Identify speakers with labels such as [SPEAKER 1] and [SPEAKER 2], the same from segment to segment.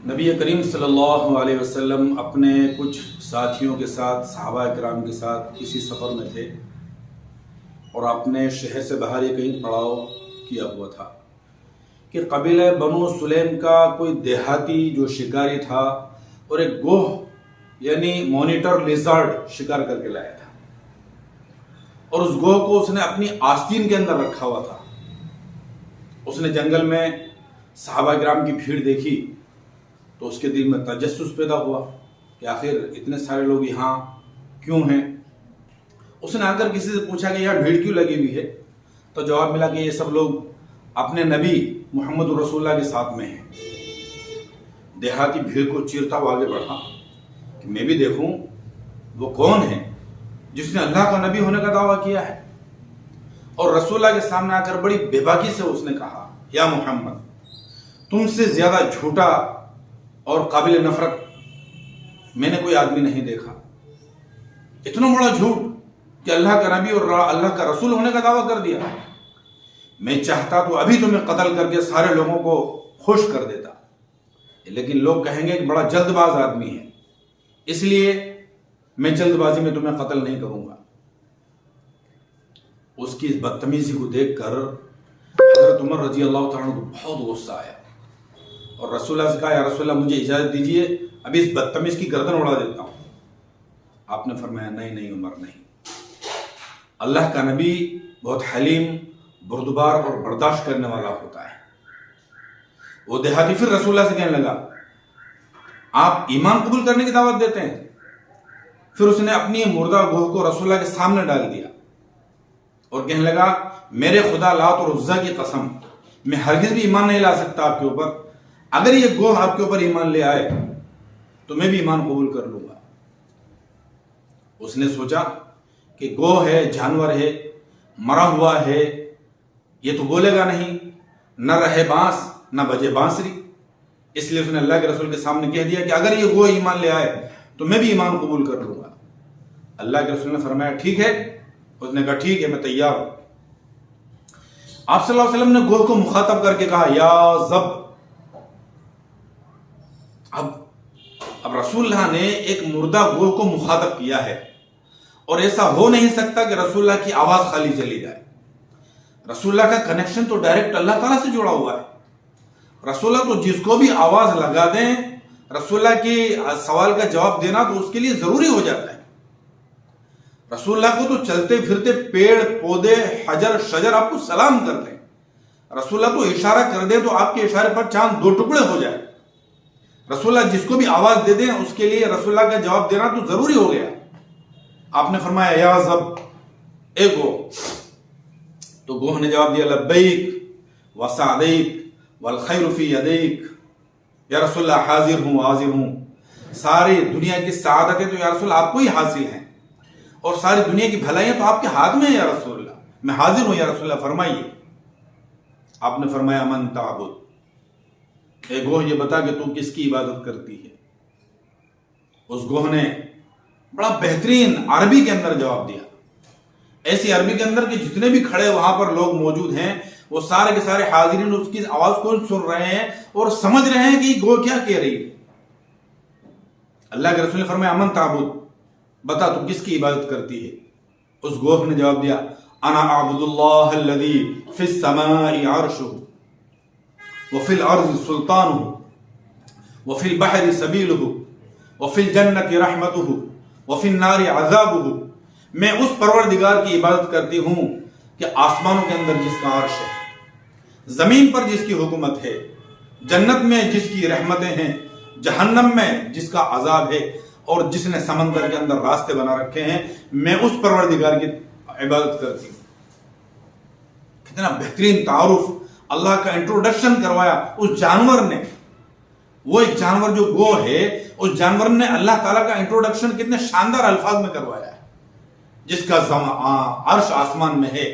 [SPEAKER 1] نبی کریم صلی اللہ علیہ وسلم اپنے کچھ ساتھیوں کے ساتھ صحابہ کرام کے ساتھ کسی سفر میں تھے اور اپنے شہر سے باہر یہ کہیں پڑاؤ کیا ہوا تھا کہ قبیلہ بنو سلیم کا کوئی دیہاتی جو شکاری تھا اور ایک گوہ یعنی مانیٹر لیزارڈ شکار کر کے لایا تھا اور اس گوہ کو اس نے اپنی آستین کے اندر رکھا ہوا تھا۔ اس نے جنگل میں صحابہ کرام کی بھیڑ دیکھی تو اس کے دل میں تجسس پیدا ہوا کہ آخر اتنے سارے لوگ یہاں کیوں ہیں۔ اس نے آ کر کسی سے پوچھا کہ یہاں بھیڑ کیوں لگی ہوئی ہے، تو جواب ملا کہ یہ سب لوگ اپنے نبی محمد رسول اللہ کے ساتھ میں ہیں۔ دیہاتی بھیڑ کو چیرتا ہوا آگے بڑھا کہ میں بھی دیکھوں وہ کون ہے جس نے اللہ کا نبی ہونے کا دعویٰ کیا ہے، اور رسول اللہ کے سامنے آ کر بڑی بے باکی سے اس نے کہا یا محمد، تم سے زیادہ جھوٹا اور قابل نفرت میں نے کوئی آدمی نہیں دیکھا۔ اتنا بڑا جھوٹ کہ اللہ کا نبی اور اللہ کا رسول ہونے کا دعویٰ کر دیا۔ میں چاہتا تو ابھی تمہیں قتل کر کے سارے لوگوں کو خوش کر دیتا، لیکن لوگ کہیں گے کہ بڑا جلد باز آدمی ہے، اس لیے میں جلد بازی میں تمہیں قتل نہیں کروں گا۔ اس کی اس بدتمیزی کو دیکھ کر حضرت عمر رضی اللہ تعالیٰ عنہ کو بہت غصہ آیا اور رسول اللہ سے کہا یا رسول اللہ مجھے اجازت دیجیے، ابھی اس بدتمیز کی گردن اڑا دیتا ہوں۔ آپ نے فرمایا نہیں عمر نہیں، اللہ کا نبی بہت حلیم، بردبار اور برداشت کرنے والا ہوتا ہے۔ وہ دیہاتی پھر رسول اللہ سے کہنے لگا آپ ایمان قبول کرنے کی دعوت دیتے ہیں؟ پھر اس نے اپنی مردہ گوہ کو رسول اللہ کے سامنے ڈال دیا اور کہنے لگا میرے خدا لات اور عزا کی قسم، میں ہرگز بھی ایمان نہیں لا سکتا آپ کے اوپر، اگر یہ گوہ آپ کے اوپر ایمان لے آئے تو میں بھی ایمان قبول کر لوں گا۔ اس نے سوچا کہ گوہ ہے، جانور ہے، مرا ہوا ہے، یہ تو بولے گا نہیں، نہ رہے بانس نہ بجے بانسری، اس لیے اس نے اللہ کے رسول کے سامنے کہہ دیا کہ اگر یہ گوہ ایمان لے آئے تو میں بھی ایمان قبول کر لوں گا۔ اللہ کے رسول نے فرمایا ٹھیک ہے۔ اس نے کہا ٹھیک ہے، میں تیار ہوں۔ آپ صلی اللہ علیہ وسلم نے گوہ کو مخاطب کر کے کہا یا زب۔ اب رسول اللہ نے ایک مردہ گوہ کو مخاطب کیا ہے اور ایسا ہو نہیں سکتا کہ رسول اللہ کی آواز خالی چلی جائے۔ رسول اللہ کا کنیکشن تو ڈائریکٹ اللہ تعالیٰ سے جڑا ہوا ہے۔ رسول اللہ تو جس کو بھی آواز لگا دیں، رسول اللہ کی سوال کا جواب دینا تو اس کے لیے ضروری ہو جاتا ہے۔ رسول اللہ کو تو چلتے پھرتے پیڑ پودے حجر شجر آپ کو سلام کرتے ہیں۔ رسول اللہ تو اشارہ کر دیں تو آپ کے اشارے پر چاند دو ٹکڑے ہو جائے۔ رسول اللہ جس کو بھی آواز دے دیں اس کے لیے رسول اللہ کا جواب دینا تو ضروری ہو گیا۔ آپ نے فرمایا یا زب، اے گوہ۔ تو گوہ نے جواب دیا لبیک وسعدیک والخیر فی یدیک، یا رسول اللہ حاضر ہوں۔ ساری دنیا کی سعادتیں تو یا رسول اللہ آپ کو ہی حاصل ہیں اور ساری دنیا کی بھلائیاں تو آپ کے ہاتھ میں ہیں یا رسول اللہ، میں حاضر ہوں یا رسول اللہ، فرمائیے۔ آپ نے فرمایا من تعبد، اے گوہ یہ بتا کہ تو کس کی عبادت کرتی ہے۔ اس گوہ نے بڑا بہترین عربی کے اندر جواب دیا، ایسی عربی کے اندر کہ جتنے بھی کھڑے وہاں پر لوگ موجود ہیں وہ سارے کے سارے حاضرین اس کی آواز کو سن رہے ہیں اور سمجھ رہے ہیں کہ یہ گوہ کیا کہہ رہی ہے۔ اللہ کے رسول نے فرمایا من تعبد، بتا تو کس کی عبادت کرتی ہے۔ اس گوہ نے جواب دیا انا اعبد اللہ الذی فی السماء عرشہ وفی الارض سلطانہ وفی البحر سبیلہ وفی الجنۃ رحمتہ وفی النار عذابہ۔ میں اس پروردگار کی عبادت کرتی ہوں کہ آسمانوں کے اندر جس کا عرش ہے، زمین پر جس کی حکومت ہے، جنت میں جس کی رحمتیں ہیں، جہنم میں جس کا عذاب ہے، اور جس نے سمندر کے اندر راستے بنا رکھے ہیں، میں اس پروردگار کی عبادت کرتی ہوں۔ کتنا بہترین تعارف، اللہ کا انٹروڈکشن کروایا اس جانور نے۔ وہ ایک جانور جو گوہ ہے، اس جانور نے اللہ تعالیٰ کا انٹروڈکشن کتنے شاندار الفاظ میں کروایا ہے، جس کا عرش آسمان میں ہے،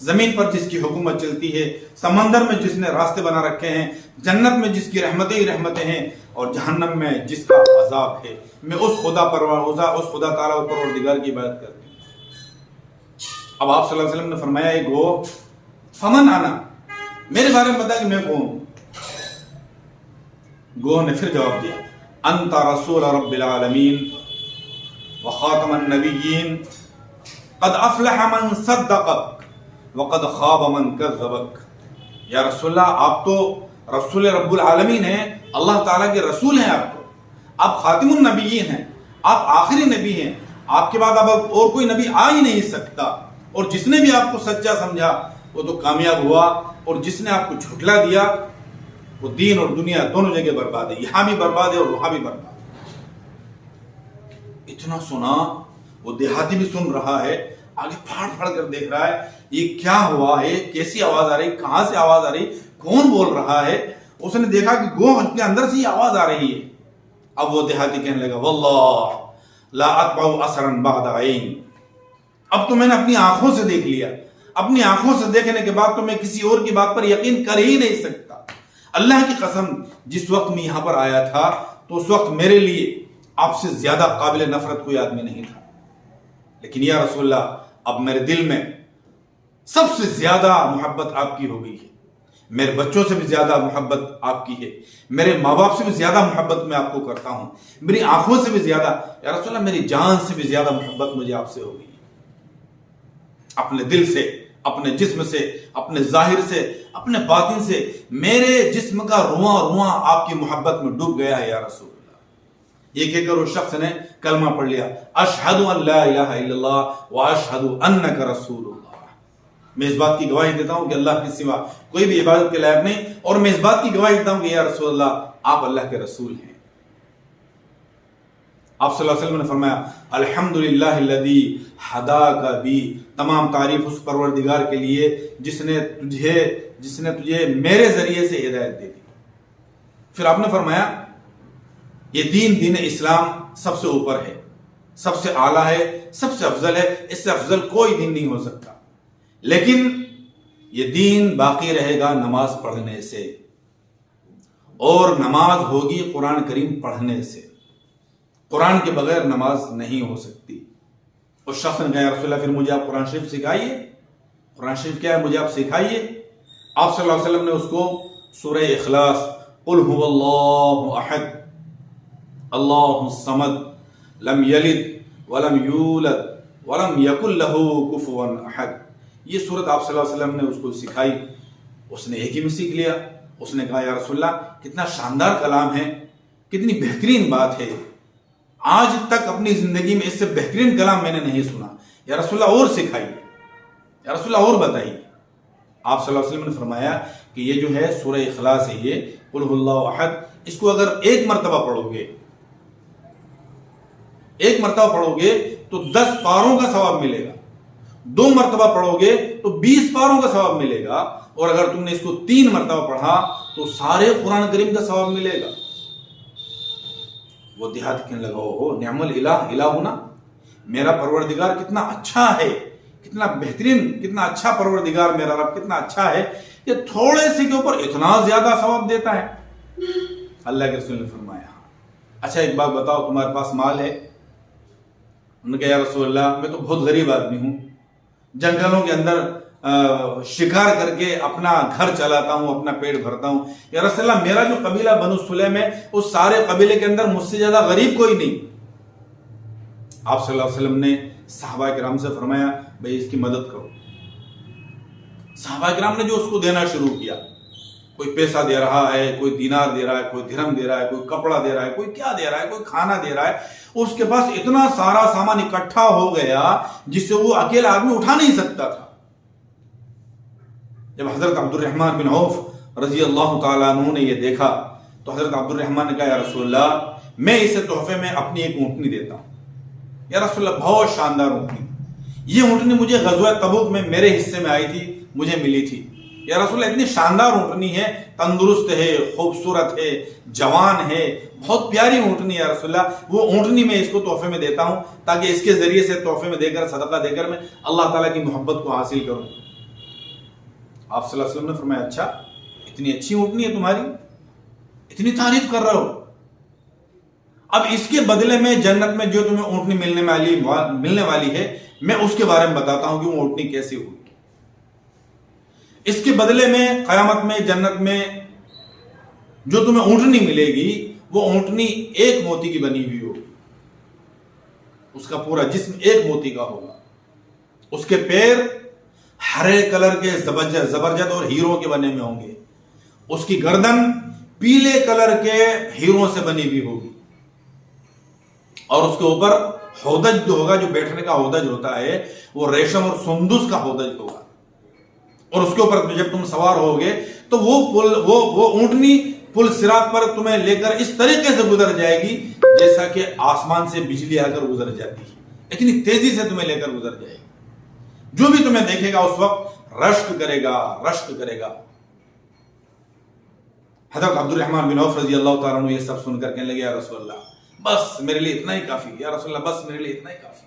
[SPEAKER 1] زمین پر جس کی حکومت چلتی ہے، سمندر میں جس نے راستے بنا رکھے ہیں، جنت میں جس کی رحمتیں ہی رحمتیں ہیں، اور جہنم میں جس کا عذاب ہے۔ میں اس خدا تعالیٰ اور پروردگار کی عبادت کرتی ہوں۔ اب آپ صلی اللہ علیہ وسلم نے فرمایا ایک گو فمن انا، میرے بارے میں بتا کہ میں کون ہوں۔ گوہ نے پھر جواب دیا انت رسول رب العالمین وخاتم النبیین قد افلح من صدقک وقد خاب من کذبک. یا رسول اللہ آپ تو رسول رب العالمین ہیں، اللہ تعالیٰ کے رسول ہیں، آپ خاتم النبیین ہیں، آپ آخری نبی ہیں، آپ کے بعد اب اور کوئی نبی آ ہی نہیں سکتا. اور جس نے بھی آپ کو سچا سمجھا وہ تو کامیاب ہوا، اور جس نے آپ کو جھٹلا دیا وہ دین اور دنیا دونوں جگہ برباد ہے، یہاں بھی برباد ہے اور وہاں بھی برباد ہے. اتنا سنا وہ دیہاتی بھی سن رہا ہے، آگے پھاڑ پھاڑ کر دیکھ رہا ہے یہ کیا ہوا ہے، کیسی آواز آ رہی، کہاں سے آواز آ رہی، کون بول رہا ہے. اس نے دیکھا کہ گوہ کے اندر سے یہ آواز آ رہی ہے. اب وہ دیہاتی کہنے لگا واللہ لا اتبع اثرا بعد عین، اب تو میں نے اپنی آنکھوں سے دیکھ لیا، اپنی آنکھوں سے دیکھنے کے بعد تو میں کسی اور کی بات پر یقین کر ہی نہیں سکتا. اللہ کی قسم جس وقت میں یہاں پر آیا تھا تو اس وقت میرے لیے آپ سے زیادہ قابل نفرت کوئی آدمی نہیں تھا، لیکن یا رسول اللہ اب میرے دل میں سب سے زیادہ محبت آپ کی ہو گئی ہے، میرے بچوں سے بھی زیادہ محبت آپ کی ہے، میرے ماں باپ سے بھی زیادہ محبت میں آپ کو کرتا ہوں، میری آنکھوں سے بھی زیادہ، یا رسول اللہ میری جان سے بھی زیادہ محبت مجھے آپ سے ہو گئی ہے. اپنے دل سے، اپنے جسم سے، اپنے ظاہر سے، اپنے باطن سے میرے جسم کا رواں رواں آپ کی محبت میں ڈوب گیا ہے یا رسول اللہ. یہ کہہ کر اس شخص نے کلمہ پڑھ لیا اشہد ان لا الہ الا اللہ واشہد انک رسول اللہ. میں اس بات کی گواہی دیتا ہوں کہ اللہ کے سوا کوئی بھی عبادت کے لائق نہیں، اور میں اس بات کی گواہی دیتا ہوں کہ یا رسول اللہ آپ اللہ کے رسول ہیں. آپ صلی اللہ علیہ وسلم نے فرمایا الحمدللہ الذی ہداک بی، تمام تعریف اس پروردگار کے لیے جس نے تجھے میرے ذریعے سے ہدایت دے دی. پھر آپ نے فرمایا یہ دین اسلام سب سے اوپر ہے، سب سے اعلیٰ ہے، سب سے افضل ہے، اس سے افضل کوئی دین نہیں ہو سکتا، لیکن یہ دین باقی رہے گا نماز پڑھنے سے، اور نماز ہوگی قرآن کریم پڑھنے سے. قرآن کے بغیر نماز نہیں ہو سکتی. اس شخص نے کہا یا رسول اللہ پھر مجھے آپ قرآن شریف سکھائیے. قرآن شریف کیا ہے مجھے آپ سکھائیے. آپ صلی اللہ علیہ وسلم نے اس کو سورہ اخلاص قل هو اللہ احد اللہ الصمد لم یلد ولم یولد ولم یکن له کفوا احد، یہ سورت آپ صلی اللہ علیہ وسلم نے اس کو سکھائی. اس نے ایک ہی میں سیکھ لیا. اس نے کہا یا رسول اللہ کتنا شاندار کلام ہے، کتنی بہترین بات ہے، آج تک اپنی زندگی میں اس سے بہترین کلام میں نے نہیں سنا. یا رسول اللہ اور سکھائیے، یا رسول اللہ اور بتائیے. آپ صلی اللہ علیہ وسلم نے فرمایا کہ یہ جو ہے سورہ اخلاص ہے، یہ قل هو اللہ احد، اس کو اگر ایک مرتبہ پڑھو گے، ایک مرتبہ پڑھو گے تو 10 پاروں کا ثواب ملے گا، 2 مرتبہ پڑھو گے تو 20 پاروں کا ثواب ملے گا، اور اگر تم نے اس کو 3 مرتبہ پڑھا تو سارے قرآن کریم کا ثواب ملے گا. وہ دیہات کہنے لگا او نعم الالہ الہنا، میرا پروردگار کتنا اچھا ہے، کتنا بہترین، کتنا اچھا پروردگار میرا رب کتنا اچھا ہے کہ تھوڑے سے کے اوپر اتنا زیادہ ثواب دیتا ہے. اللہ کے رسول نے فرمایا اچھا ایک بات بتاؤ تمہارے پاس مال ہے؟ انہوں نے کہا یا رسول اللہ میں تو بہت غریب آدمی ہوں، جنگلوں کے اندر شکار کر کے اپنا گھر چلاتا ہوں، اپنا پیٹ بھرتا ہوں. یا رسول اللہ میرا جو قبیلہ بنو سلیم ہے اس سارے قبیلے کے اندر مجھ سے زیادہ غریب کوئی نہیں. آپ صلی اللہ علیہ وسلم نے صحابہ کرام سے فرمایا بھئی اس کی مدد کرو. صحابہ کرام نے جو اس کو دینا شروع کیا، کوئی پیسہ دے رہا ہے، کوئی دینار دے رہا ہے، کوئی درہم دے رہا ہے، کوئی کپڑا دے رہا ہے، کوئی کیا دے رہا ہے، کوئی کھانا دے رہا ہے. اس کے پاس اتنا سارا سامان اکٹھا ہو گیا جس سے وہ اکیلا آدمی اٹھا نہیں سکتا تھا. جب حضرت عبد الرحمن بن عوف رضی اللہ تعالیٰ عنہ نے یہ دیکھا تو حضرت عبد الرحمن نے کہا یا رسول اللہ میں اسے تحفے میں اپنی ایک اونٹنی دیتا ہوں. یا رسول اللہ بہت شاندار اونٹنی، یہ اونٹنی مجھے غزوہ تبوک میں میرے حصے میں آئی تھی، مجھے ملی تھی. یا رسول اللہ اتنی شاندار اونٹنی ہے، تندرست ہے، خوبصورت ہے، جوان ہے، بہت پیاری اونٹنی ہے. یا رسول اللہ وہ اونٹنی میں اس کو تحفے میں دیتا ہوں تاکہ اس کے ذریعے سے تحفے میں دے کر، صدقہ دے کر میں اللہ تعالیٰ کی محبت کو حاصل کروں. آپ صلی اللہ علیہ وسلم نے فرمایا اچھا اتنی اچھی اونٹنی ہے تمہاری، اتنی تعریف کر رہے ہو، اب اس کے بدلے میں جنت میں جو تمہیں اونٹنی ملنے والی ہے میں اس کے بارے میں بتاتا ہوں کہ وہ اونٹنی کیسی ہوئی. اس کے بدلے میں قیامت میں جنت میں جو تمہیں اونٹنی ملے گی وہ اونٹنی ایک موتی کی بنی ہوئی ہوگی، اس کا پورا جسم ایک موتی کا ہوگا، اس کے پیر ہرے کلر کے زبرجد اور ہیروں کے بنے ہوئے ہوں گے، اس کی گردن پیلے کلر کے ہیروں سے بنی ہوئی ہوگی، اور اس کے اوپر ہودج جو ہوگا، جو بیٹھنے کا ہودج ہوتا ہے وہ ریشم اور سندس کا ہودج ہوگا، اور اس کے اوپر جب تم سوار ہوگے تو وہ اونٹنی پل صراط پر تمہیں لے کر اس طریقے سے گزر جائے گی جیسا کہ آسمان سے بجلی آ کر گزر جاتی ہے، اتنی تیزی سے تمہیں لے کر گزر جائے گی، جو بھی تمہیں دیکھے گا اس وقت رشک کرے گا، رشک کرے گا۔ حضرت عبد الرحمن بن عوف رضی اللہ تعالیٰ عنہ یہ سب سن کر کہنے لگے یا رسول اللہ بس میرے لیے اتنا ہی کافی، یا رسول اللہ بس میرے لیے اتنا ہی کافی۔